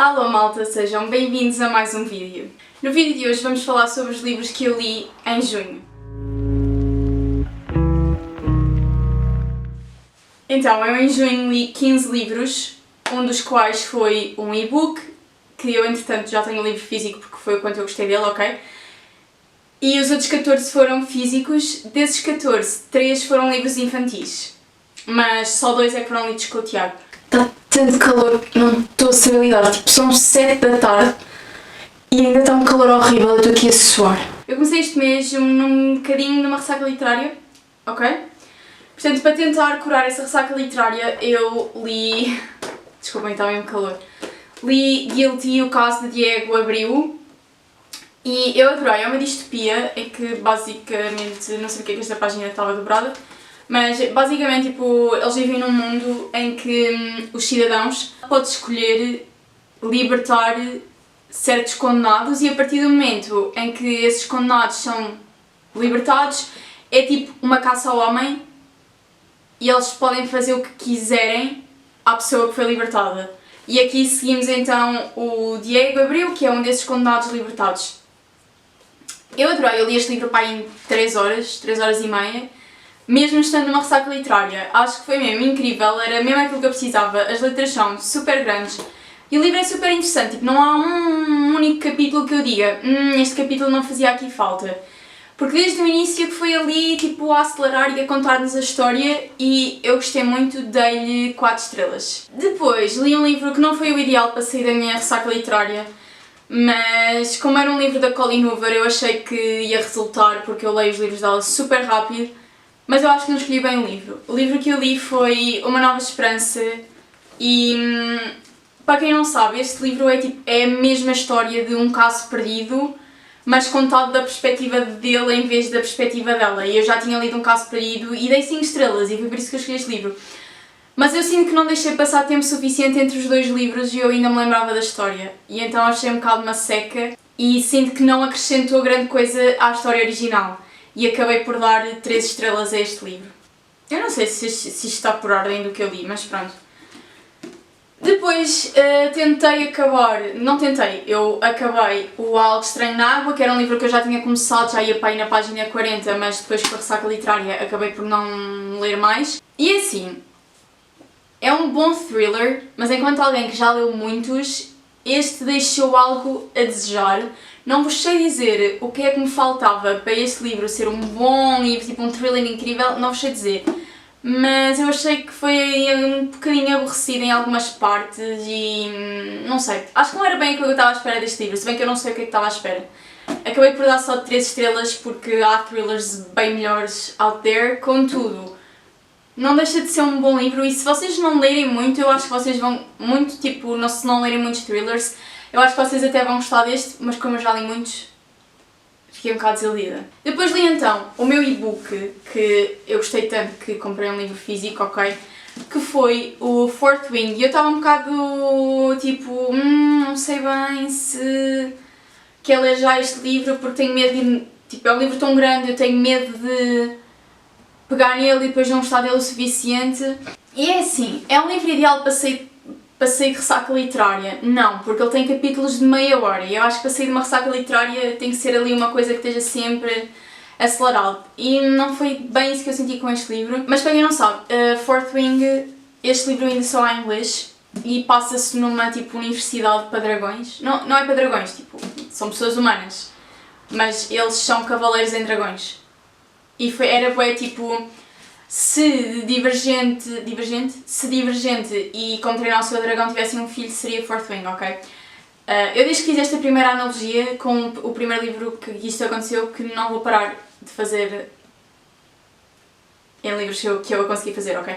Alô malta, sejam bem-vindos a mais um vídeo. No vídeo de hoje vamos falar sobre os livros que eu li em junho. Então, eu em junho li 15 livros, um dos quais foi um e-book, que eu entretanto já tenho o livro físico porque foi o quanto eu gostei dele, ok? E os outros 14 foram físicos, desses 14, 3 foram livros infantis, mas só 2 é que foram lidos com o Tiago. Está tanto calor que não estou a saber lidar, tipo são 7 da tarde e ainda está um calor horrível, eu estou aqui a suar. Eu comecei este mês num bocadinho numa ressaca literária, ok? Portanto, para tentar curar essa ressaca literária, eu li... Desculpem, está mesmo calor. Li Guilty, o caso de Diego Abreu. E eu adorei, é uma distopia em que basicamente, não sei porque é que esta página estava dobrada, mas basicamente tipo, eles vivem num mundo em que os cidadãos podem escolher libertar certos condenados e a partir do momento em que esses condenados são libertados é tipo uma caça ao homem e eles podem fazer o que quiserem à pessoa que foi libertada. E aqui seguimos então o Diego Abreu, que é um desses condenados libertados. Eu adorei, eu li este livro para aí em 3 horas e meia, mesmo estando numa ressaca literária. Acho que foi mesmo incrível, era mesmo aquilo que eu precisava, as letras são super grandes e o livro é super interessante, tipo, não há um único capítulo que eu diga este capítulo não fazia aqui falta. Porque desde o início que foi ali tipo, a acelerar e a contar-nos a história e eu gostei muito, dei-lhe 4 estrelas. Depois li um livro que não foi o ideal para sair da minha ressaca literária, mas como era um livro da Colleen Hoover eu achei que ia resultar porque eu leio os livros dela super rápido, mas eu acho que não escolhi bem o livro. O livro que eu li foi Uma Nova Esperança e, para quem não sabe, este livro é a mesma história de um caso perdido, mas contado da perspectiva dele em vez da perspectiva dela. E eu já tinha lido um caso perdido e dei 5 estrelas e foi por isso que eu escolhi este livro. Mas eu sinto que não deixei passar tempo suficiente entre os 2 livros e eu ainda me lembrava da história. E então achei um bocado uma seca e sinto que não acrescentou grande coisa à história original. E acabei por dar 3 estrelas a este livro. Eu não sei se isto está por ordem do que eu li, mas pronto. Depois tentei acabar, não tentei, eu acabei o Algo Estranho na Água, que era um livro que eu já tinha começado, já ia para aí na página 40, mas depois com a ressaca literária acabei por não ler mais. E assim, é um bom thriller, mas enquanto alguém que já leu muitos, este deixou algo a desejar. Não vos sei dizer o que é que me faltava para este livro ser um bom livro, tipo um thriller incrível, não vos sei dizer. Mas eu achei que foi um bocadinho aborrecido em algumas partes e não sei, acho que não era bem aquilo que eu estava à espera deste livro, se bem que eu não sei o que é que estava à espera. Acabei por dar só 3 estrelas porque há thrillers bem melhores out there, contudo, não deixa de ser um bom livro e se vocês não lerem muito, eu acho que vocês vão muito, tipo, se não lerem muitos thrillers, eu acho que vocês até vão gostar deste, mas como eu já li muitos, fiquei um bocado desiludida. Depois li então o meu e-book, que eu gostei tanto que comprei um livro físico, ok? Que foi o Fourth Wing e eu estava um bocado tipo, não sei bem se quero ler já este livro porque tenho medo de, tipo, é um livro tão grande, eu tenho medo de pegar nele e depois não gostar dele o suficiente. E é assim, é um livro ideal para sair de ressaca literária? Não, porque ele tem capítulos de meia hora e eu acho que para sair de uma ressaca literária tem que ser ali uma coisa que esteja sempre acelerado. E não foi bem isso que eu senti com este livro. Mas para quem não sabe, Fourth Wing, este livro ainda só há em inglês e passa-se numa tipo universidade para dragões. Não é para dragões, tipo, são pessoas humanas, mas eles são cavaleiros em dragões. E era bué tipo... Se Divergente e Como Treinar o Seu Dragão tivessem um filho, seria Fourth Wing, ok? Eu desde que fiz esta primeira analogia com o primeiro livro que isto aconteceu, que não vou parar de fazer em livros que eu consegui fazer, ok?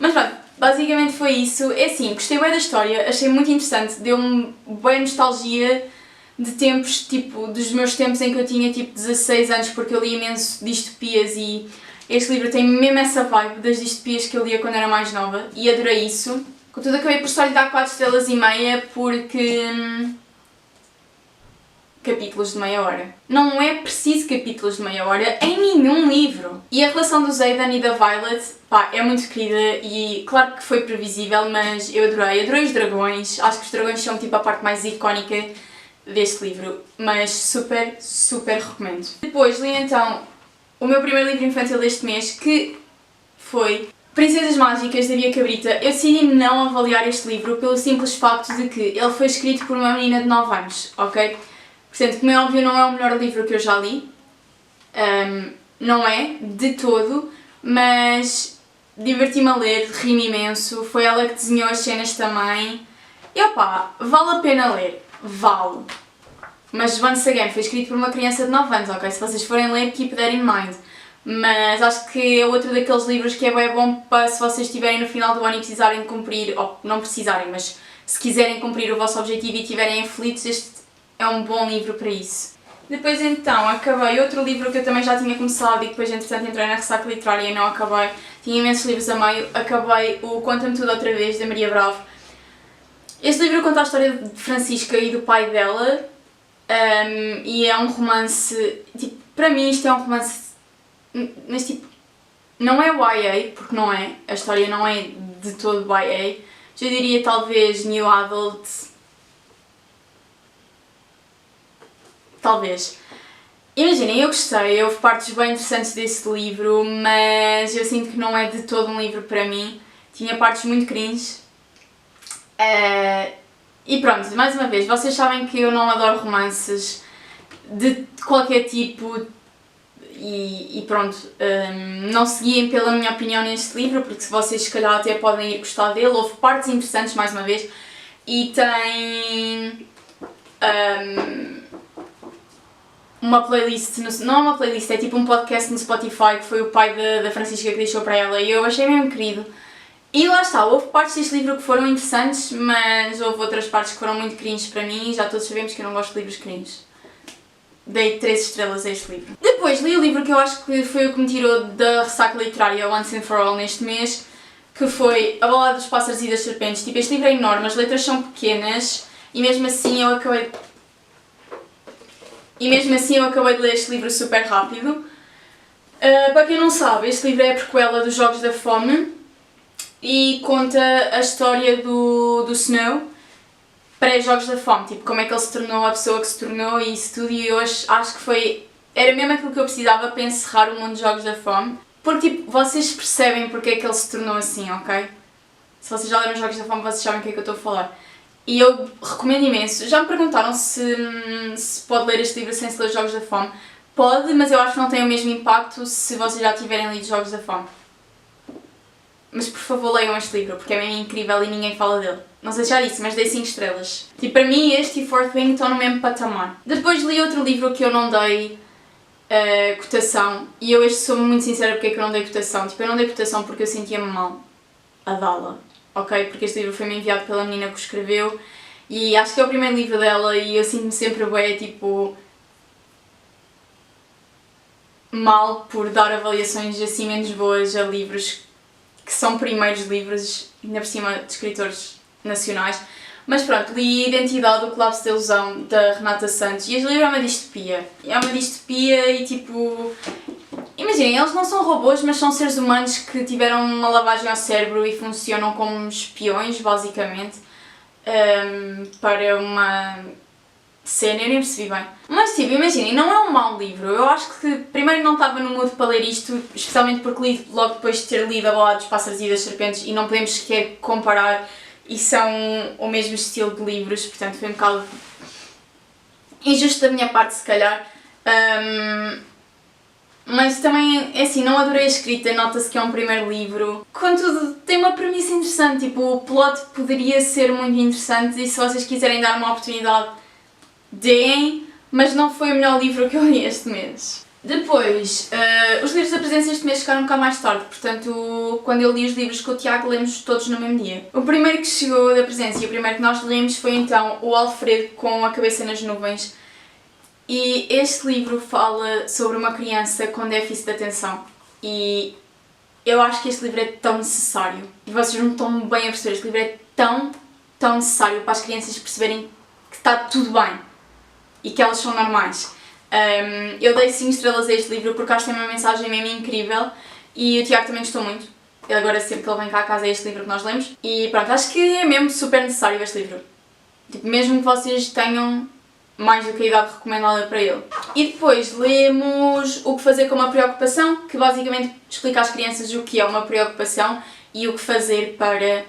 Mas pronto, basicamente foi isso. É assim, gostei bem da história, achei muito interessante, deu-me bem nostalgia de tempos, tipo, dos meus tempos em que eu tinha tipo 16 anos, porque eu li imenso distopias e este livro tem mesmo essa vibe das distopias que eu lia quando era mais nova e adorei isso. Contudo, acabei por só lhe dar 4 estrelas e meia porque capítulos de meia hora. Não é preciso capítulos de meia hora em nenhum livro. E a relação do Xaden e da Violet, pá, é muito querida e claro que foi previsível, mas eu adorei. Adorei os dragões, acho que os dragões são tipo a parte mais icónica deste livro, mas super, super recomendo. Depois li então o meu primeiro livro infantil deste mês, que foi Princesas Mágicas, da Bia Cabrita. Eu decidi não avaliar este livro pelo simples facto de que ele foi escrito por uma menina de 9 anos, ok? Portanto, como é óbvio, não é o melhor livro que eu já li, não é, de todo, mas diverti-me a ler, ri-me imenso, foi ela que desenhou as cenas também, e opá, vale a pena ler, vale. Mas once again, foi escrito por uma criança de 9 anos, ok? Se vocês forem ler, keep that in mind. Mas acho que é outro daqueles livros que é bem bom para se vocês estiverem no final do ano e precisarem cumprir, ou não precisarem, mas se quiserem cumprir o vosso objetivo e estiverem aflitos, este é um bom livro para isso. Depois então acabei outro livro que eu também já tinha começado e depois entretanto entrei na ressaca literária e não acabei. Tinha imensos livros a meio, acabei o Conta-me Tudo Outra Vez, da Maria Bravo. Este livro conta a história de Francisca e do pai dela, e é um romance, tipo, para mim isto é um romance, mas tipo, não é YA, porque não é, a história não é de todo YA, eu diria talvez New Adult, talvez. Imaginem, eu gostei, houve partes bem interessantes desse livro, mas eu sinto que não é de todo um livro para mim, tinha partes muito cringe. E pronto, mais uma vez, vocês sabem que eu não adoro romances de qualquer tipo e pronto, não seguiem pela minha opinião neste livro, porque se vocês se calhar até podem ir gostar dele, houve partes interessantes mais uma vez e tem uma playlist, não é uma playlist, é tipo um podcast no Spotify que foi o pai da Francisca que deixou para ela e eu achei mesmo querido. E lá está, houve partes deste livro que foram interessantes, mas houve outras partes que foram muito cringe para mim e já todos sabemos que eu não gosto de livros cringe. Dei 3 estrelas a este livro. Depois li o livro que eu acho que foi o que me tirou da ressaca literária Once and For All neste mês, que foi A Balada dos Pássaros e das Serpentes. Tipo, este livro é enorme, as letras são pequenas e mesmo assim eu acabei de ler este livro super rápido. Para quem não sabe, este livro é a prequela dos Jogos da Fome e conta a história do Snow pré-Jogos da Fome, tipo, como é que ele se tornou a pessoa que se tornou e isso tudo, e hoje acho que era mesmo aquilo que eu precisava para encerrar o mundo dos Jogos da Fome, porque tipo, vocês percebem porque é que ele se tornou assim, ok? Se vocês já leram os Jogos da Fome, vocês sabem o que é que eu estou a falar. E eu recomendo imenso. Já me perguntaram se pode ler este livro sem se ler os Jogos da Fome. Pode, mas eu acho que não tem o mesmo impacto se vocês já tiverem lido os Jogos da Fome. Mas por favor leiam este livro, porque é mesmo incrível e ninguém fala dele. Não sei se já disse, mas dei 5 estrelas. Tipo, para mim este e Fourth Wing estão no mesmo patamar. Depois li outro livro que eu não dei cotação, e eu este sou muito sincera porque é que eu não dei cotação. Tipo, eu não dei cotação porque eu sentia-me mal a dá-la, ok? Porque este livro foi-me enviado pela menina que o escreveu e acho que é o primeiro livro dela e eu sinto-me sempre bem, tipo, mal por dar avaliações assim menos boas a livros que são primeiros livros, ainda por cima de escritores nacionais. Mas pronto, li Identidade, o Colapso da Ilusão, da Renata Santos, e este livro é uma distopia. É uma distopia e tipo... Imaginem, eles não são robôs, mas são seres humanos que tiveram uma lavagem ao cérebro e funcionam como espiões, basicamente, para uma cena, eu nem percebi bem. Mas tipo, imaginem, não é um mau livro. Eu acho que primeiro não estava no mood para ler isto, especialmente porque li logo depois de ter lido A Balada dos Pássaros e das Serpentes e não podemos sequer comparar e são o mesmo estilo de livros, portanto foi um bocado injusto da minha parte se calhar. Mas também, é assim, não adorei a escrita, nota-se que é um primeiro livro. Contudo, tem uma premissa interessante, tipo, o plot poderia ser muito interessante e se vocês quiserem dar uma oportunidade, deem, mas não foi o melhor livro que eu li este mês. Depois, os livros da presença este mês chegaram cá mais tarde, portanto, quando eu li os livros com o Tiago, lemos todos no mesmo dia. O primeiro que chegou da presença e o primeiro que nós lemos foi então o Alfredo com a Cabeça nas Nuvens. E este livro fala sobre uma criança com déficit de atenção e eu acho que este livro é tão necessário. E vocês não estão bem a perceber, este livro é tão necessário para as crianças perceberem que está tudo bem. e que elas são normais. Eu dei 5 estrelas a este livro porque acho que tem uma mensagem mesmo incrível e o Tiago também gostou muito. Ele agora sempre que ele vem cá a casa é este livro que nós lemos. E pronto, acho que é mesmo super necessário este livro. Tipo, mesmo que vocês tenham mais do que a idade recomendada para ele. E depois lemos O que fazer com uma preocupação, que basicamente explica às crianças o que é uma preocupação e o que fazer para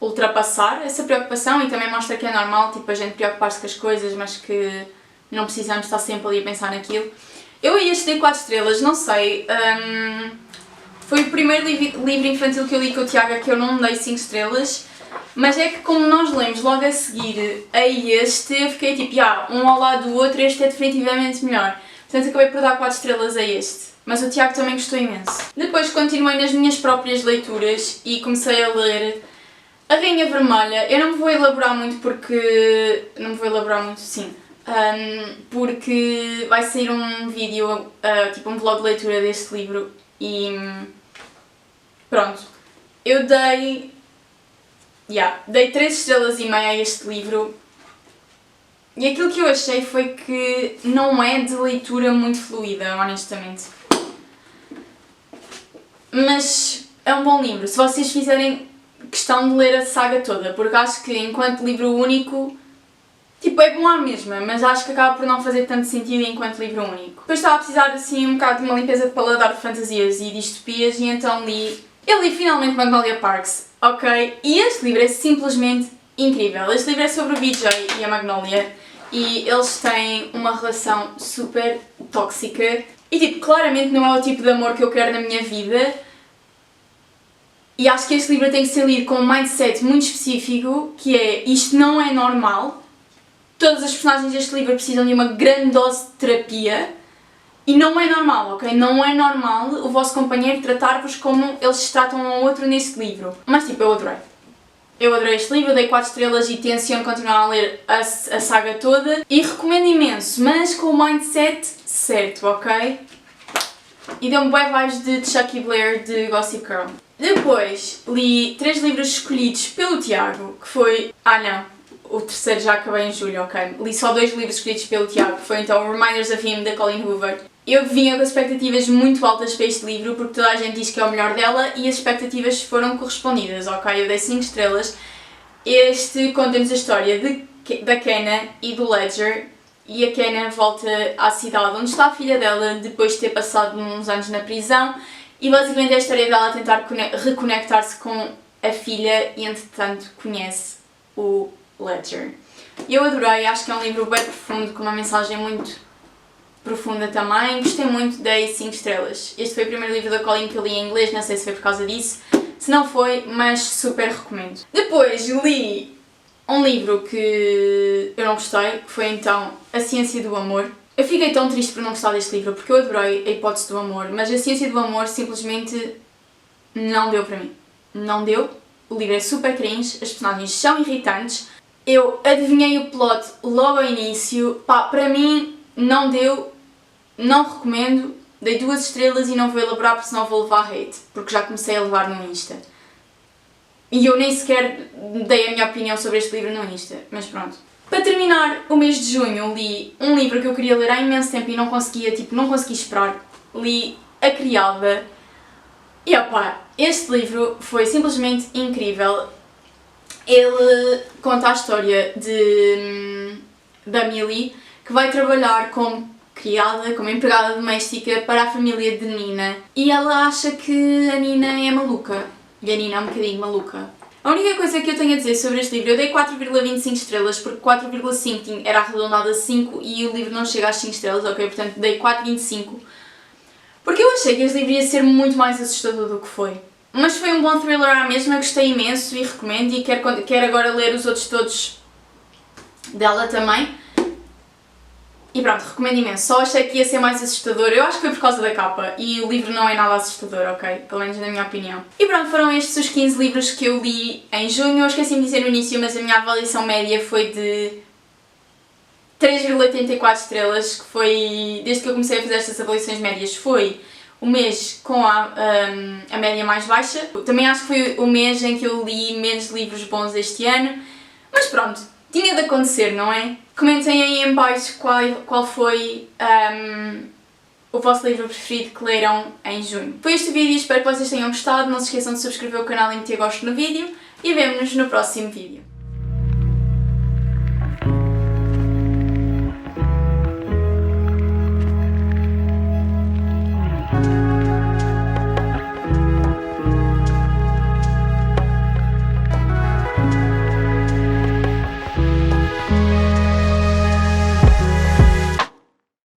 ultrapassar essa preocupação, e também mostra que é normal, tipo, a gente preocupar-se com as coisas, mas que não precisamos estar sempre ali a pensar naquilo. Eu a este dei 4 estrelas, não sei, foi o primeiro livro infantil que eu li com o Tiago que eu não dei 5 estrelas, mas é que como nós lemos logo a seguir a este, eu fiquei tipo, um ao lado do outro, este é definitivamente melhor. Portanto acabei por dar 4 estrelas a este, mas o Tiago também gostou imenso. Depois continuei nas minhas próprias leituras e comecei a ler A Rainha Vermelha. Eu não me vou elaborar muito porque... porque vai sair um vídeo, tipo um vlog de leitura deste livro e pronto. Eu dei 3 estrelas e meia a este livro e aquilo que eu achei foi que não é de leitura muito fluida, honestamente. Mas é um bom livro, se vocês fizerem questão de ler a saga toda, porque acho que enquanto livro único, tipo, é bom à mesma, mas acho que acaba por não fazer tanto sentido enquanto livro único. Depois estava a precisar assim um bocado de uma limpeza de paladar de fantasias e distopias e então eu li finalmente Magnolia Parks, ok? E este livro é simplesmente incrível. Este livro é sobre o BJ e a Magnolia e eles têm uma relação super tóxica e tipo, claramente não é o tipo de amor que eu quero na minha vida. E acho que este livro tem que ser lido com um mindset muito específico, que é, isto não é normal. Todas as personagens deste livro precisam de uma grande dose de terapia e não é normal, ok? Não é normal o vosso companheiro tratar-vos como eles se tratam um ao outro neste livro. Mas tipo, eu adorei. Eu adorei este livro, dei 4 estrelas e tenciono continuar a ler a saga toda e recomendo imenso, mas com o mindset certo, ok? E deu-me bem vibes de Chucky Blair de Gossip Girl. Depois li 3 livros escolhidos pelo Tiago, que foi... o terceiro já acabei em julho, ok? Li só 2 livros escolhidos pelo Tiago, que foi então Reminders of Him, da Colleen Hoover. Eu vinha com expectativas muito altas para este livro, porque toda a gente diz que é o melhor dela e as expectativas foram correspondidas, ok? Eu dei 5 estrelas. Este conta-nos a história da Kenna e do Ledger, e a Kenna volta à cidade onde está a filha dela depois de ter passado uns anos na prisão, e basicamente é a história dela a tentar reconectar-se com a filha e entretanto conhece o Ledger. Eu adorei, acho que é um livro bem profundo, com uma mensagem muito profunda também. Gostei muito, dei 5 estrelas. Este foi o primeiro livro da Colleen que eu li em inglês, não sei se foi por causa disso, se não foi, mas super recomendo. Depois li um livro que eu não gostei, que foi então A Ciência do Amor. Eu fiquei tão triste por não gostar deste livro, porque eu adorei a hipótese do amor, mas a ciência do amor simplesmente não deu para mim. Não deu. O livro é super cringe, as personagens são irritantes. Eu adivinhei o plot logo ao início. Pá, para mim não deu, não recomendo. Dei 2 estrelas e não vou elaborar porque senão vou levar hate, porque já comecei a levar no Insta. E eu nem sequer dei a minha opinião sobre este livro no Insta, mas pronto. Para terminar o mês de junho li um livro que eu queria ler há imenso tempo e não conseguia esperar. Li A Criada. E opá, este livro foi simplesmente incrível. Ele conta a história da Millie, que vai trabalhar como criada, como empregada doméstica para a família de Nina. E ela acha que a Nina é maluca. E a Nina é um bocadinho maluca. A única coisa que eu tenho a dizer sobre este livro, eu dei 4,25 estrelas, porque 4,5 era arredondado a 5 e o livro não chega às 5 estrelas, ok? Portanto, dei 4,25. Porque eu achei que este livro ia ser muito mais assustador do que foi. Mas foi um bom thriller à mesma, gostei imenso e recomendo, e quero agora ler os outros todos dela também. E pronto, recomendo imenso. Só achei que ia ser mais assustador. Eu acho que foi por causa da capa e o livro não é nada assustador, ok? Pelo menos na minha opinião. E pronto, foram estes os 15 livros que eu li em junho. Eu esqueci de dizer no início, mas a minha avaliação média foi de 3,84 estrelas, que foi, desde que eu comecei a fazer estas avaliações médias, foi o mês com a média mais baixa. Também acho que foi o mês em que eu li menos livros bons este ano. Mas pronto. tinha de acontecer, não é? Comentem aí em baixo qual foi o vosso livro preferido que leram em junho. Foi este o vídeo, espero que vocês tenham gostado. Não se esqueçam de subscrever o canal e meter gosto no vídeo e vemo-nos no próximo vídeo.